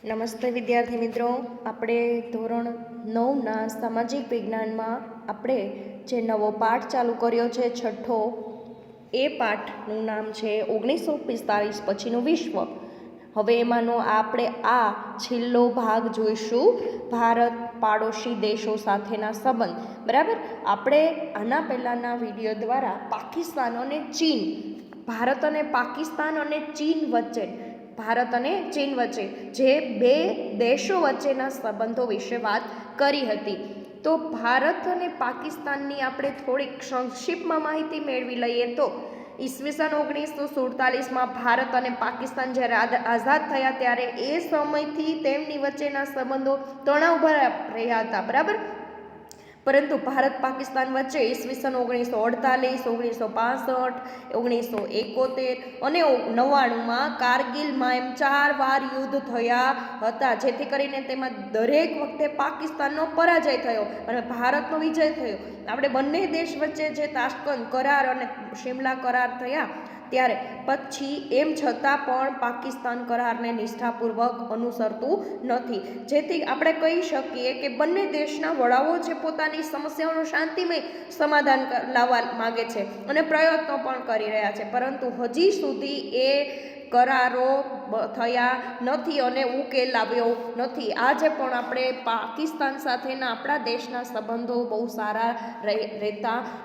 નમસ્તે વિદ્યાર્થી મિત્રો, આપણે ધોરણ 9ના સામાજિક વિજ્ઞાનમાં આપણે જે નવો પાઠ ચાલુ કર્યો છે છઠ્ઠો, એ પાઠનું નામ છે 1945 પછીનું વિશ્વ. હવે એમાંનો આપણે આ છેલ્લો ભાગ જોઈશું, ભારત પાડોશી દેશો સાથેના સંબંધ. બરાબર, આપણે આના પહેલાંના વિડીયો દ્વારા પાકિસ્તાન અને ચીન, ભારત અને પાકિસ્તાન અને ચીન વચ્ચે, ભારત અને ચીન વચ્ચે જે બે દેશો વચ્ચેના સંબંધો વિશે વાત કરી હતી. તો ભારત અને પાકિસ્તાનની આપણે થોડીક સંક્ષિપ્તમાં માહિતી મેળવી લઈએ તો ઈસવીસન 1947માં ભારત અને પાકિસ્તાન જ્યારે આઝાદ થયા ત્યારે એ સમયથી તેમની વચ્ચેના સંબંધો તણાવભર્યા રહ્યા હતા. બરાબર, પરંતુ ભારત પાકિસ્તાન વચ્ચે ઈસવીસન 1948, 1965, 1971 અને 99માં કારગિલમાં એમ 4 વાર યુદ્ધ થયા હતા, જેથી કરીને તેમાં દરેક વખતે પાકિસ્તાનનો પરાજય થયો અને ભારતનો વિજય થયો. આપણે બંને દેશ વચ્ચે જે તાશ્કંદ કરાર અને શિમલા કરાર થયા ત્યારે પછી એમ છતાં પણ પાકિસ્તાન કરારને નિષ્ઠાપૂર્વક અનુસરતું નથી, જેથી આપણે કહી શકીએ કે બંને દેશના વડાઓ જે પોતાની સમસ્યાઓનું શાંતિમય સમાધાન લાવવા માગે છે અને પ્રયત્નો પણ કરી રહ્યા છે, પરંતુ હજી સુધી એ કરારો થયા નથી અને ઉકેલ આવ્યો નથી. આજે પણ આપણે પાકિસ્તાન સાથેના આપણા દેશના સંબંધો બહુ સારા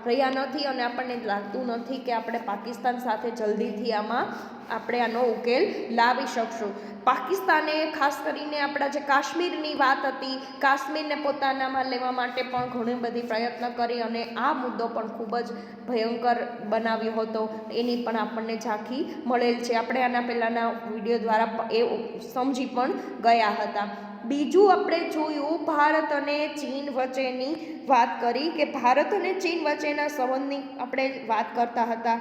રહ્યા નથી અને આપણને લાગતું નથી કે આપણે પાકિસ્તાન સાથે જલ્દીથી આપણે આનો ઉકેલ લાવી શકશું. પાકિસ્તાને ખાસ કરીને આપણા જે કાશ્મીરની વાત હતી, કાશ્મીરને પોતાનામાં લેવા માટે પણ ઘણી બધી પ્રયત્ન કરી અને આ મુદ્દો પણ ખૂબ જ ભયંકર બનાવ્યો હતો, એની પણ આપણને ઝાંખી મળેલ છે. આપણે આના પહેલાંના વિડીયો દ્વારા એ સમજી પણ ગયા હતા. બીજું આપણે જોયું, ભારત અને ચીન વચ્ચેની વાત કરી કે ભારત અને ચીન વચ્ચેના સંબંધની આપણે વાત કરતા હતા.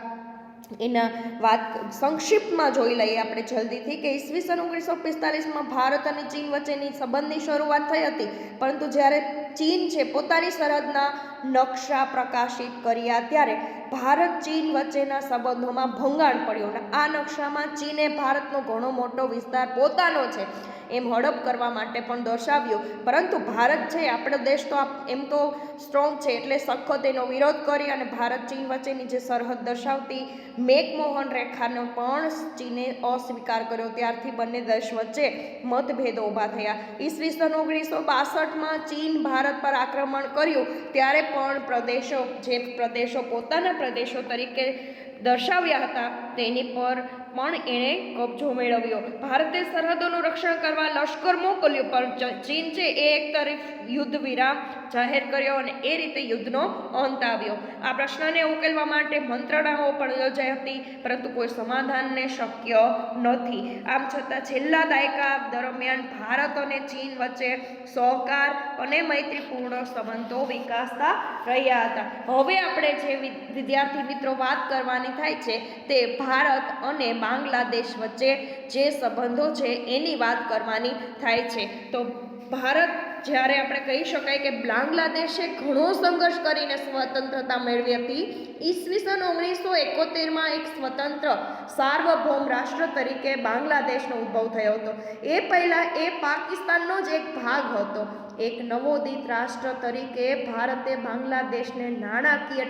એના વાત સંક્ષિપ્તમાં જોઈ લઈએ આપણે જલ્દીથી કે ઈસવીસન 1945માં ભારત અને ચીન વચ્ચેની સંબંધની શરૂઆત થઈ હતી, પરંતુ જ્યારે ચીન છે પોતાની સરહદના નકશા પ્રકાશિત કર્યા ત્યારે ભારત ચીન વચ્ચેના સંબંધોમાં ભંગાણ પડ્યું અને આ નકશામાં ચીને ભારતનો ઘણો મોટો વિસ્તાર પોતાનો છે એમ હડપ કરવા માટે પણ દર્શાવ્યું, પરંતુ ભારત છે આપણો દેશ તો એમ તો સ્ટ્રોંગ છે એટલે સખત એનો વિરોધ કરી અને ભારત ચીન વચ્ચેની જે સરહદ દર્શાવતી મેકમોહન રેખાનો પણ ચીને અસ્વીકાર કર્યો. ત્યારથી બંને દેશ વચ્ચે મતભેદો ઊભા થયા. ઈસવીસન 1962માં ચીન ભારત પર આક્રમણ કર્યું ત્યારે પણ પ્રદેશો પોતાના પ્રદેશો તરીકે દર્શાવ્યા હતા તેની પર પણ એણે કબજો મેળવ્યો. ભારતે સરહદોનું રક્ષણ કરવા લશ્કર મોકલ્યું, પણ ચીન છે એ એક તરફ યુદ્ધ વિરામ જાહેર કર્યો અને એ રીતે યુદ્ધનો અંત આવ્યો. આ પ્રશ્નને ઉકેલવા માટે મંત્રણાઓ પણ યોજાઈ હતી, પરંતુ કોઈ સમાધાનને શક્ય નથી. આમ છતાં છેલ્લા દાયકા દરમિયાન ભારત અને ચીન વચ્ચે સહકાર અને મૈત્રીપૂર્ણ સંબંધો વિકાસતા રહ્યા હતા. હવે આપણે જે વિદ્યાર્થી મિત્રો વાત કરવાની થાય છે તે ભારત અને બાંગ્લાદેશ વચ્ચે જે સંબંધો છે એની વાત કરવાની થાય છે. તો ભારત, જ્યારે આપણે કહી શકાય કે બાંગ્લાદેશે ઘણો સંઘર્ષ કરીને સ્વતંત્રતા મેળવી હતી. ઈસવીસન 1971માં એક સ્વતંત્ર સાર્વભૌમ રાષ્ટ્ર તરીકે બાંગ્લાદેશનો ઉદ્ભવ થયો હતો. એ પહેલાં એ પાકિસ્તાનનો જ એક ભાગ હતો. એક નવોદિત રાષ્ટ્ર તરીકે ભારતે બાંગ્લાદેશને નાણાકીય,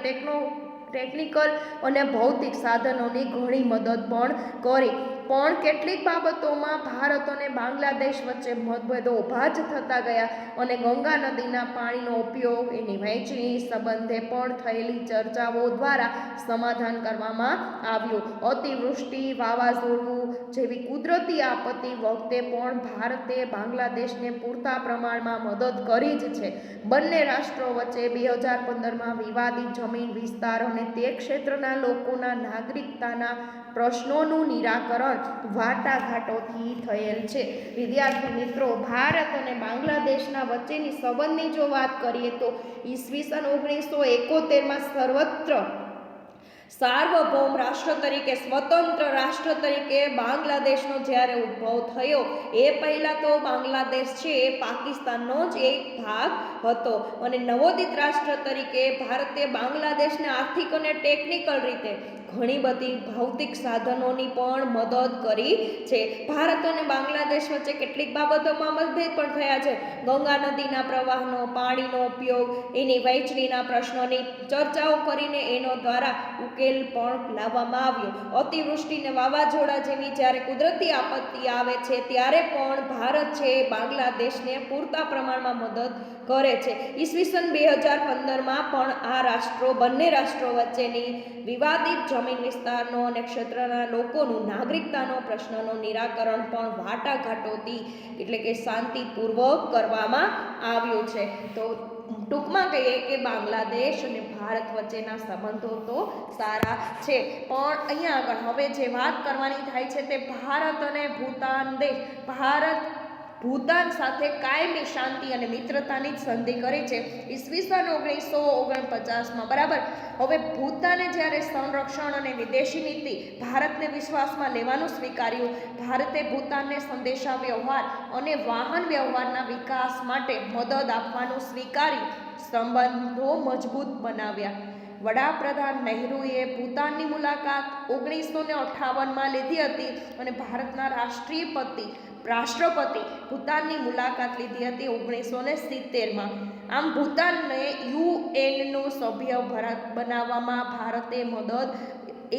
ટેકનિકલ અને ભૌતિક સાધનોની ઘણી મદદ પણ કરી, પણ કેટલીક બાબતોમાં ભારત અને બાંગ્લાદેશ વચ્ચે મતભેદો ઊભા જ થતા ગયા અને ગંગા નદીના પાણીનો ઉપયોગ, એની વહેંચણી સંબંધે પણ થયેલી ચર્ચાઓ દ્વારા સમાધાન કરવામાં આવ્યું. અતિવૃષ્ટિ, વાવાઝોડું જેવી કુદરતી આપત્તિ વખતે પણ ભારતે બાંગ્લાદેશને પૂરતા પ્રમાણમાં મદદ કરી જ છે. બંને રાષ્ટ્રો વચ્ચે 2015માં વિવાદિત જમીન વિસ્તાર અને તે ક્ષેત્રના લોકોના નાગરિકતાના પ્રશ્નોનું નિરાકરણ વાટાઘાટોથી થયેલ છે. વિદ્યાર્થી મિત્રો, ભારત અને બાંગ્લાદેશના વચ્ચેની સંબંધની જો વાત કરીએ તો ઈસવીસન 1971માં સર્વત્ર સાર્વભૌમ રાષ્ટ્ર તરીકે, સ્વતંત્ર રાષ્ટ્ર તરીકે બાંગ્લાદેશનો જ્યારે ઉદ્ભવ થયો, એ પહેલાં તો બાંગ્લાદેશ છે એ પાકિસ્તાનનો જ એક ભાગ હતો અને નવોદિત રાષ્ટ્ર તરીકે ભારતે બાંગ્લાદેશને આર્થિક અને ટેકનિકલ રીતે ઘણી બધી ભૌતિક સાધનોની પણ મદદ કરી છે. ભારત અને બાંગ્લાદેશ વચ્ચે કેટલીક બાબતોમાં મતભેદ પણ થયા છે. ગંગા નદીના પ્રવાહનો, પાણીનો ઉપયોગ, એની વહેંચણીના પ્રશ્નોની ચર્ચાઓ કરીને એનો દ્વારા ઉકેલ પણ લાવવામાં આવ્યો. અતિવૃષ્ટિને વાવાઝોડા જેવી જ્યારે કુદરતી આપત્તિ આવે છે ત્યારે પણ ભારત છે બાંગ્લાદેશને પૂરતા પ્રમાણમાં મદદ કરે છે. ઈસવીસન 2015માં પણ બંને રાષ્ટ્રો વચ્ચેની વિવાદિત જમીન વિસ્તારનો અને ક્ષેત્રના લોકોનું નાગરિકતાનો પ્રશ્નનું નિરાકરણ પણ વાટાઘાટોથી એટલે કે શાંતિપૂર્વક કરવામાં આવ્યું છે. તો ટૂંકમાં કહીએ કે બાંગ્લાદેશ અને ભારત વચ્ચેના સંબંધો તો સારા છે. પણ અહીંયા આગળ હવે જે વાત કરવાની થાય છે તે ભારત અને ભૂતાન દેશ. ભારત ભૂતાન સાથે કાયમી શાંતિ અને મિત્રતાની જ સંધિ કરી છે ઈસવીસન 1949માં, બરાબર. હવે ભૂતાને જ્યારે સંરક્ષણ અને વિદેશી નીતિ ભારતને વિશ્વાસમાં લેવાનું સ્વીકાર્યું, ભારતે ભૂતાનને સંદેશા વ્યવહાર અને વાહન વ્યવહારના વિકાસ માટે મદદ આપવાનું સ્વીકારી સંબંધો મજબૂત બનાવ્યા. વડાપ્રધાન નહેરુએ ભૂતાનની મુલાકાત 1958માં લીધી હતી અને ભારતના રાષ્ટ્રપતિ ભૂતાનની મુલાકાત લીધી હતી 1970માં. આમ ભૂતાનને યુએનનું સભ્ય બનાવવામાં ભારતે મદદ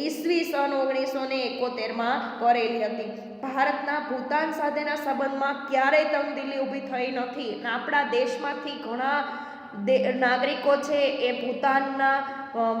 ઈસવીસન 1971માં કરેલી હતી. ભારતના ભૂતાન સાથેના સંબંધમાં ક્યારેય તંગદિલી ઊભી થઈ નથી. આપણા દેશમાંથી ઘણા નાગરિકો છે એ ભૂતાનના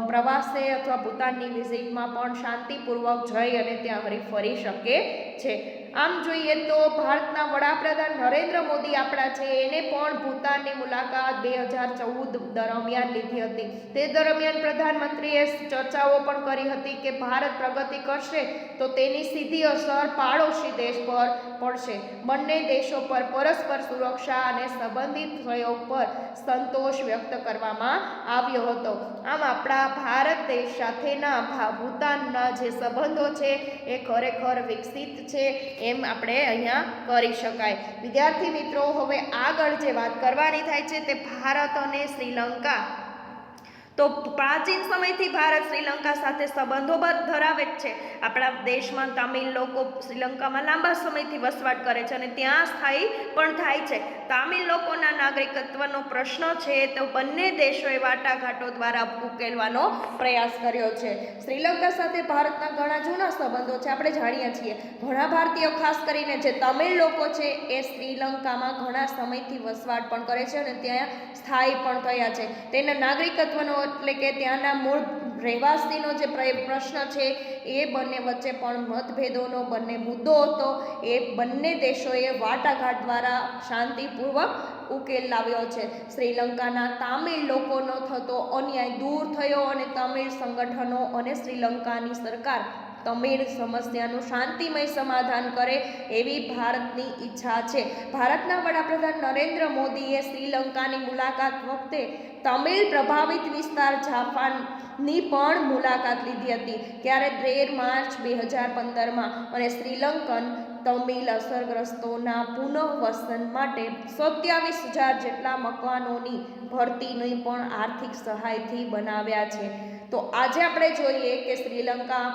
પ્રવાસે અથવા ભૂતાનની વિઝિટમાં પણ શાંતિપૂર્વક જઈ અને ત્યાં ફરી શકે છે. આમ જોઈએ તો ભારતના વડાપ્રધાન નરેન્દ્ર મોદી આપણા છે એને પણ ભૂતાનની મુલાકાત 2014 દરમિયાન લીધી હતી. તે દરમિયાન પ્રધાનમંત્રીએ ચર્ચાઓ પણ કરી હતી કે ભારત પ્રગતિ કરશે તો તેની સીધી અસર પાડોશી દેશ પર પડશે. બંને દેશો પર પરસ્પર સુરક્ષા અને સંબંધિત સહયોગ પર સંતોષ વ્યક્ત કરવામાં આવ્યો હતો. આમ આપણા ભારત દેશ સાથેના ભૂતાનના જે સંબંધો છે એ ખરેખર વિકસિત છે એમ આપણે અહીંયા કરી શકાય. વિદ્યાર્થી મિત્રો, હવે આગળ જે વાત કરવાની થાય છે તે ભારત અને શ્રીલંકા. તો પ્રાચીન સમયથી ભારત શ્રીલંકા સાથે સંબંધો ધરાવે જ છે. આપણા દેશમાં તમિલ લોકો શ્રીલંકામાં લાંબા સમયથી વસવાટ કરે છે અને ત્યાં સ્થાયી પણ થાય છે. તમિલ લોકોના નાગરિકત્વનો પ્રશ્ન છે તો બંને દેશોએ વાટાઘાટો દ્વારા ઉકેલવાનો પ્રયાસ કર્યો છે. શ્રીલંકા સાથે ભારતના ઘણા જૂના સંબંધો છે, આપણે જાણીએ છીએ. ઘણા ભારતીયો, ખાસ કરીને જે તમિલ લોકો છે એ શ્રીલંકામાં ઘણા સમયથી વસવાટ પણ કરે છે અને ત્યાં સ્થાયી પણ થયા છે. તેના નાગરિકત્વનો એટલે કે ત્યાંના મૂળ રહેવાસીનો જે પ્રશ્ન છે એ બંને વચ્ચે પણ મતભેદોનો મુદ્દો હતો. એ બંને દેશોએ વાટાઘાટ દ્વારા શાંતિપૂર્વક ઉકેલ લાવ્યો છે. શ્રીલંકાના તામિલ લોકોનો થતો અન્યાય દૂર થયો અને તમિળ સંગઠનો અને શ્રીલંકાની સરકાર તમિળ સમસ્યાનું શાંતિમય સમાધાન કરે એવી ભારતની ઈચ્છા છે. ભારતના વડાપ્રધાન નરેન્દ્ર મોદીએ શ્રીલંકાની મુલાકાત વખતે તમિળ પ્રભાવિત વિસ્તાર જાપાનની પણ મુલાકાત લીધી હતી. ત્યારે 13 માર્ચ 2015માં અને શ્રીલંકન તમિલ અસરગ્રસ્તોના પુનઃવસન માટે 27,000 જેટલા મકાનોની ભરતીની પણ આર્થિક સહાયથી બનાવ્યા છે. તો આજે આપણે જોઈએ કે શ્રીલંકા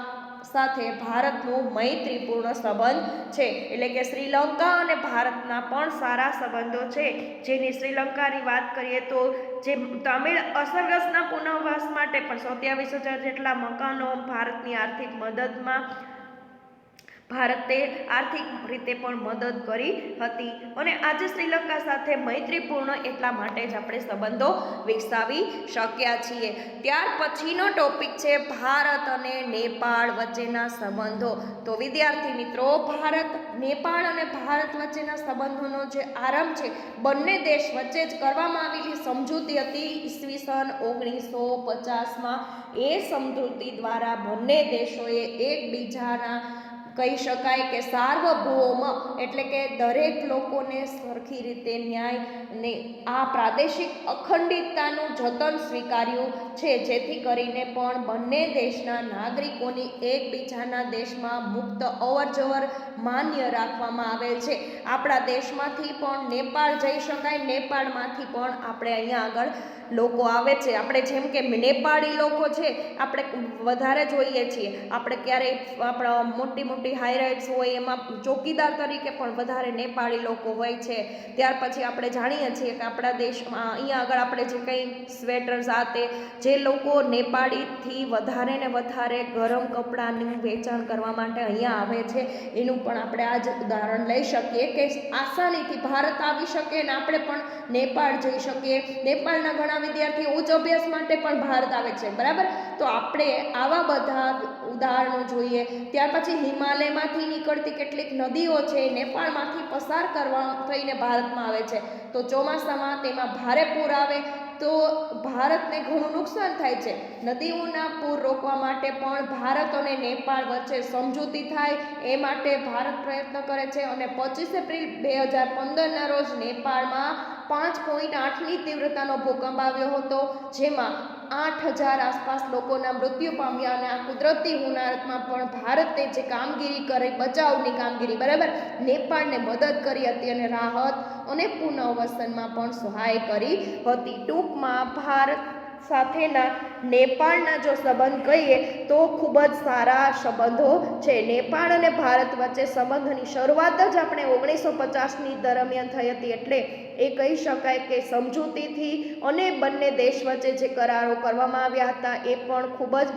સાથે ભારતનો મૈત્રીપૂર્ણ સંબંધ છે. એટલે કે શ્રીલંકા અને ભારતના પણ સારા સંબંધો છે. જેની શ્રીલંકાની વાત કરીએ તો જે તમિળ અસરગ્રસ્તના પુનઃવાસ માટે પણ 27,000 જેટલા મકાનો ભારતની આર્થિક મદદમાં ભારતે આર્થિક રીતે પણ મદદ કરી હતી અને આજે શ્રીલંકા સાથે મૈત્રીપૂર્ણ એટલા માટે જ આપણે સંબંધો વિકસાવી શક્યા છીએ. ત્યાર પછીનો ટોપિક છે ભારત અને નેપાળ વચ્ચેના સંબંધો. તો વિદ્યાર્થી મિત્રો, નેપાળ અને ભારત વચ્ચેના સંબંધોનો જે આરંભ છે બંને દેશ વચ્ચે જ કરવામાં આવેલી સમજૂતી હતી ઈસવીસન 1950માં. એ સમજૂતી દ્વારા બંને દેશોએ એકબીજાના કહી શકાય કે સાર્વભૌમ એટલે કે દરેક લોકોને સરખી રીતે ન્યાય અને આ પ્રાદેશિક અખંડિતતાનું જતન સ્વીકાર્યું છે, જેથી કરીને પણ બંને દેશના નાગરિકોની એકબીજાના દેશમાં મુક્ત અવરજવર માન્ય રાખવામાં આવેલ છે. આપણા દેશમાંથી પણ નેપાળ જઈ શકાય, નેપાળમાંથી પણ આપણે અહીંયા આગળ લોકો આવે છે. આપણે જેમ કે નેપાળી લોકો છે આપણે વધારે જોઈએ છીએ, આપણે ક્યારેય આપણા મોટી મોટી હાઈરાઇટ્સ હોય એમાં ચોકીદાર તરીકે પણ વધારે નેપાળી લોકો હોય છે. ત્યાર પછી આપણે જાણીએ છીએ કે આપણા દેશમાં અહીંયા આગળ આપણે જે કંઈ સ્વેટર્સ આ તે જે લોકો નેપાળીથી વધારે ને વધારે ગરમ કપડાનું વેચાણ કરવા માટે અહીંયા આવે છે, એનું પણ આપણે આ જ ઉદાહરણ લઈ શકીએ કે આસાનીથી ભારત આવી શકે અને આપણે પણ નેપાળ જઈ શકીએ. નેપાળના ઘણા વિદ્યાર્થીઓ ઉચ્ચ અભ્યાસ માટે પણ ભારત આવે છે, બરાબર. તો આપણે આવા બધા ઉદાહરણો જોઈએ. ત્યાર પછી હિમાલયમાંથી નીકળતી કેટલીક નદીઓ છે નેપાળમાંથી પસાર કરવા થઈને ભારતમાં આવે છે. તો ચોમાસામાં તેમાં ભારે પૂર આવે તો ભારતને ઘણું નુકસાન થાય છે. નદીઓના પૂર રોકવા માટે પણ ભારત અને નેપાળ વચ્ચે સમજૂતી થાય એ માટે ભારત પ્રયત્ન કરે છે. અને 25 એપ્રિલ 2015ના રોજ નેપાળમાં 5.8ની તીવ્રતાનો ભૂકંપ આવ્યો હતો, જેમાં 8,000 આસપાસ લોકોના મૃત્યુ પામ્યા. અને આ કુદરતી હોનારતમાં પણ ભારતે જે કામગીરી કરી, બચાવની કામગીરી, બરાબર, નેપાળને મદદ કરી હતી અને રાહત અને પુનઃવસનમાં પણ સહાય કરી હતી. ટૂંકમાં ભારત સાથેના નેપાળના જો સંબંધ કહીએ તો ખૂબ જ સારા સંબંધો છે. નેપાળ અને ભારત વચ્ચે સંબંધની શરૂઆત જ આપણે 1950ની દરમિયાન થઈ હતી, એટલે એ કહી શકાય કે સમજૂતીથી અને બંને દેશ વચ્ચે જે કરારો કરવામાં આવ્યા હતા એ પણ ખૂબ જ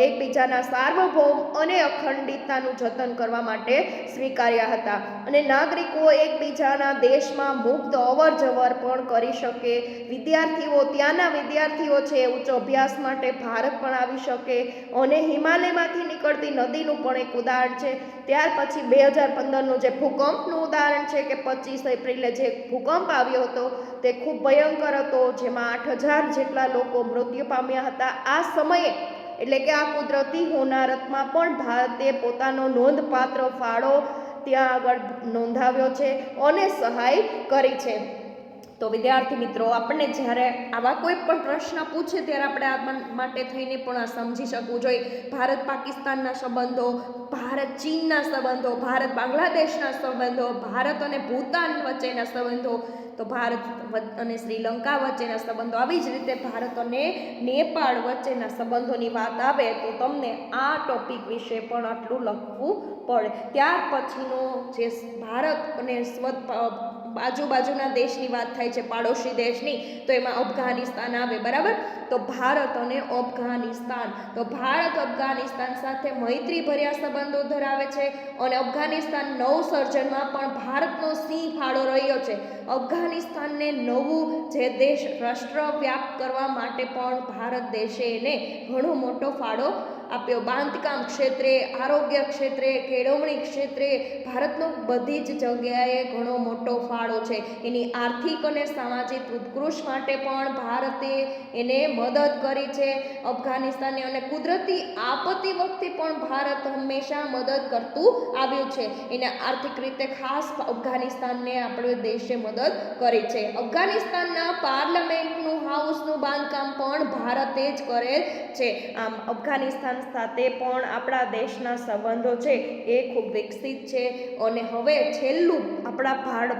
એકબીજાના સાર્વભૌમ અને અખંડિતતાનું જતન કરવા માટે સ્વીકાર્યા હતા. અને નાગરિકો એકબીજાના દેશમાં મુક્ત અવર જવર પણ કરી શકે. વિદ્યાર્થીઓ, ત્યાંના વિદ્યાર્થીઓ છે ઉચ્ચ અભ્યાસ માટે ભારત પણ આવી શકે. અને હિમાલયમાંથી નીકળતી નદીનું પણ એક ઉદાહરણ છે. ત્યાર પછી 2015નું જે ભૂકંપનું ઉદાહરણ છે કે 25 એપ્રિલે જે ભૂકંપ આવ્યો હતો તે ખૂબ ભયંકર હતો, જેમાં 8,000 જેટલા લોકો મૃત્યુ પામ્યા હતા. આ સમયે એટલે કે આ કુદરતી હોનારતમાં પણ ભારતે પોતાનો નોંધપાત્ર ફાળો ત્યાં આગળ નોંધાવ્યો છે અને સહાય કરી છે. તો વિદ્યાર્થી મિત્રો, આપણને જ્યારે આવા કોઈ પણ પ્રશ્ન પૂછે ત્યારે આપણે આ માટે થઈને પણ આ સમજી શકવું જોઈએ. ભારત પાકિસ્તાનના સંબંધો, ભારત ચીનના સંબંધો, ભારત બાંગ્લાદેશના સંબંધો, ભારત અને ભૂતાન વચ્ચેના સંબંધો, તો ભારત અને શ્રીલંકા વચ્ચેના સંબંધો, આવી જ રીતે ભારત અને નેપાળ વચ્ચેના સંબંધોની વાત આવે તો તમને આ ટોપિક વિશે પણ આટલું લખવું પડે. ત્યાર પછીનો જે ભારત અને આજુબાજુના દેશની વાત થાય છે, પાડોશી દેશની, તો એમાં અફઘાનિસ્તાન આવે, બરાબર. તો ભારત અને અફઘાનિસ્તાન, તો ભારત અફઘાનિસ્તાન સાથે મૈત્રીભર્યા સંબંધો ધરાવે છે અને અફઘાનિસ્તાન નવસર્જનમાં પણ ભારતનો સિંહ ફાળો રહ્યો છે. અફઘાનિસ્તાનને નવું જે દેશ રાષ્ટ્ર વ્યાપ્ત કરવા માટે પણ ભારત દેશે એને ઘણો મોટો ફાળો આપ્યો. બાંધકામ ક્ષેત્રે, આરોગ્ય ક્ષેત્રે, કેળવણી ક્ષેત્રે ભારતનો બધી જ જગ્યાએ ઘણો મોટો ફાળો છે. એની આર્થિક અને સામાજિક ઉત્કૃષ્ટ માટે પણ ભારતે એને મદદ કરી છે અફઘાનિસ્તાનને. અને કુદરતી આપત્તિ વખતે પણ ભારત હંમેશા મદદ કરતું આવ્યું છે. એને આર્થિક રીતે ખાસ અફઘાનિસ્તાનને આપણે દેશે મદદ કરી છે. અફઘાનિસ્તાનના પાર્લામેન્ટનું હાઉસનું બાંધકામ પણ ભારતે જ કરેલ છે. આમ અફઘાનિસ્તાન સાથે પણ આપણા દેશના સંબંધો છે એ ખૂબ વિકસિત છે. અને હવે છેલ્લું આપણા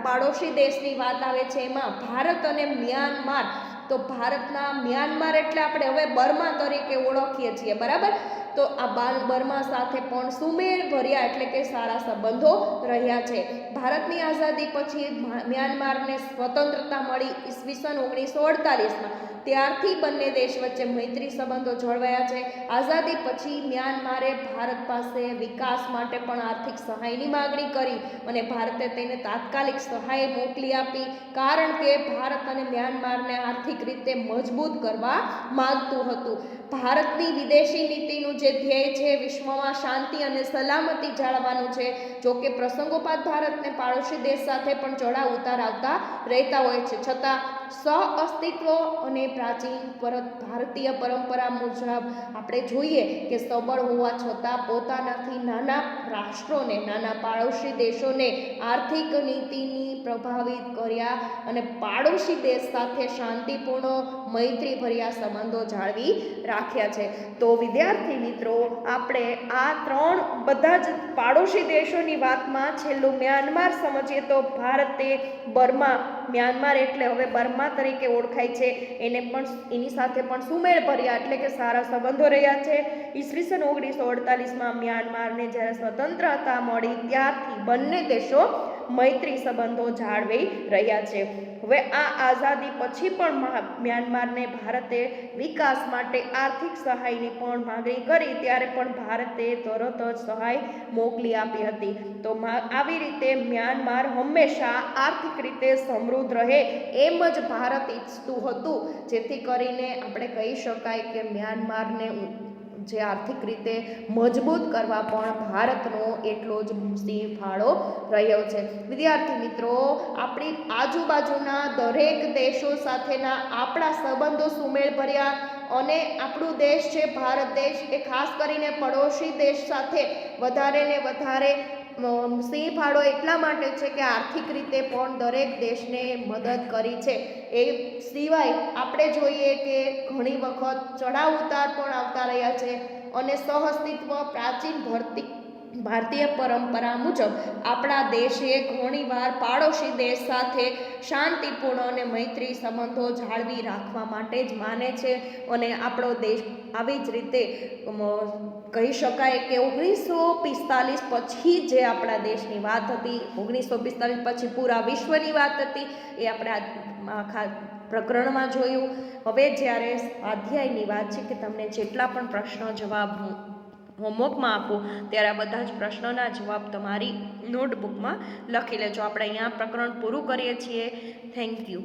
પાડોશી દેશની વાત આવે છે, એમાં ભારત અને મ્યાનમાર. તો ભારતના મ્યાનમાર એટલે આપણે હવે બર્મા તરીકે ઓળખીએ છીએ, બરાબર. તો આ બર્મા સાથે પણ સુમેળભર્યા એટલે કે સારા સંબંધો રહ્યા છે. ભારતની આઝાદી પછી મ્યાનમારને સ્વતંત્રતા મળી ઈસવીસન 1948માં. ત્યારથી બંને દેશ વચ્ચે મૈત્રી સંબંધો જળવાયા છે. આઝાદી પછી મ્યાનમારે ભારત પાસે વિકાસ માટે પણ આર્થિક સહાયની માગણી કરી અને ભારતે તેને તાત્કાલિક સહાય મોકલી આપી, કારણ કે ભારત અને મ્યાનમારને આર્થિક રીતે મજબૂત કરવા માંગતું હતું. ભારતની વિદેશી નીતિનું જે ધ્યેય છે વિશ્વમાં શાંતિ અને સલામતી જાળવવાનું છે. જો કે પ્રસંગોપાત ભારતને પાડોશી દેશ સાથે પણ ચડાવ ઉતાર આવતા રહેતા હોય છે, છતાં સહઅસ્તિત્વ અને પ્રાચીન ભારતીય પરંપરા મુજબ આપણે જોઈએ કે સબળ હોવા છતાં પોતાનાથી નાના રાષ્ટ્રોને, નાના પાડોશી દેશોને આર્થિક નીતિની પ્રભાવિત કર્યા અને પાડોશી દેશ સાથે શાંતિપૂર્ણ મૈત્રીભર્યા સંબંધો જાળવી રાખ્યા છે. તો વિદ્યાર્થી મિત્રો, આપણે આ બધા જ પાડોશી દેશોની વાતમાં છેલ્લું મ્યાનમાર સમજીએ તો ભારતે બર્મા, મ્યાનમાર એટલે હવે બર્મા તરીકે ઓળખાય છે, એની સાથે પણ સુમેળ ભર્યા એટલે કે સારા સંબંધો રહ્યા છે. ઈસવીસન 1948માં મ્યાનમારને જ્યારે સ્વતંત્રતા મળી ત્યારથી બંને દેશો મૈત્રી સંબંધો જાળવી રહ્યા છે. હવે આ આઝાદી પછી પણ મ્યાનમારને ભારતે વિકાસ માટે આર્થિક સહાયની પણ માગણી કરી, ત્યારે પણ ભારતે તરત જ સહાય મોકલી આપી હતી. તો આવી રીતે મ્યાનમાર હંમેશા આર્થિક રીતે સમૃદ્ધ રહે એમ જ ભારત ઈચ્છતું હતું, જેથી કરીને આપણે કહી શકાય કે મ્યાનમારને જે આર્થિક રીતે મજબૂત કરવા પણ ભારતનો એટલો જ સિંહ ફાળો રહ્યો છે. વિદ્યાર્થી મિત્રો, આપણી આજુબાજુના દરેક દેશો સાથેના આપણા સંબંધો સુમેળ ભર્યા અને આપણું દેશ છે ભારત દેશ એ ખાસ કરીને પડોશી દેશ સાથે વધારે ને વધારે સિંહ ફાળો એટલા માટે છે કે આર્થિક રીતે પણ દરેક દેશને મદદ કરી છે. એ સિવાય આપણે જોઈએ કે ઘણી વખત ચડાવ ઉતાર પણ આવતા રહ્યા છે અને સહઅસ્તિત્વ પ્રાચીન ભારતીય પરંપરા મુજબ આપણા દેશે ઘણીવાર પાડોશી દેશ સાથે શાંતિપૂર્ણ અને મૈત્રી સંબંધો જાળવી રાખવા માટે જ માને છે. અને આપણો દેશ આવી જ રીતે કહી શકાય કે 1945 પછી જે આપણા દેશની વાત હતી, 1945 પછી પૂરા વિશ્વની વાત હતી, એ આપણે આખા પ્રકરણમાં જોયું. હવે જ્યારે સ્વાધ્યાયની વાત છે કે તમને જેટલા પણ પ્રશ્નો જવાબ હોમવર્કમાં આપો ત્યારે આ બધા જ પ્રશ્નોના જવાબ તમારી નોટબુકમાં લખી લેજો. આપણે અહીંયા પ્રકરણ પૂરું કરીએ છીએ. Thank you.